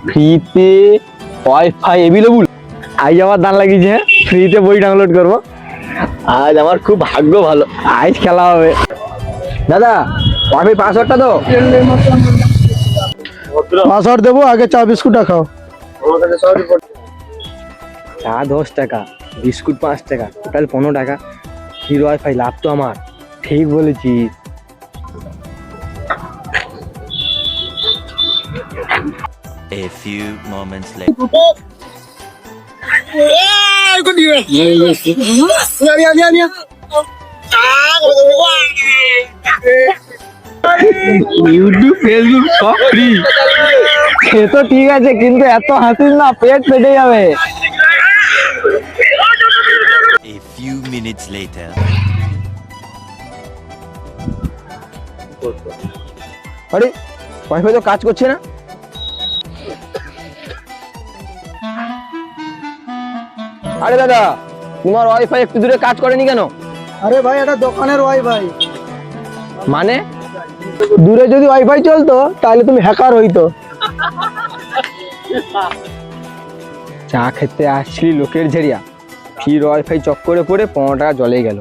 ফ্রিতে wifi available. আজ আমার দান লাগিয়েছে, ফ্রিতে বই ডাউনলোড করবো। আজ আমার খুব ভাগ্য ভালো, আজ খেলা হবে। দাদা ওয়াইফাই পাসওয়ার্ডটা তো। পাসওয়ার্ড দেবো, আগে চা বিস্কুটটা খাও। চা 10 টাকা, বিস্কুট 5 টাকা, টোটাল 15 টাকা। ফ্রি ওয়াইফাই, লাভ তো আমার। ঠিক বলেছিস। A few moments later. YouTube Facebook সব ফ্রি। সে তো ঠিক আছে, কিন্তু এত হাসিস না, পেট ফেটে যাবে। A few minutes later. আরে ওয়াইফাই তো কাজ করছে না। আরে দাদা, তোমার ওয়াইফাই একটু দূরে কাজ করেনি কেন? আরে ভাই, এটা দোকানের ওয়াইফাই। মানে দূরে যদি ওয়াইফাই চলতো তাহলে তুমি হ্যাকার হইতো। চা খেতে আসছিলি লোকের ঝেড়িয়া, ফ্রি ওয়াইফাই চক্করে পড়ে 15 টাকা জলে গেল।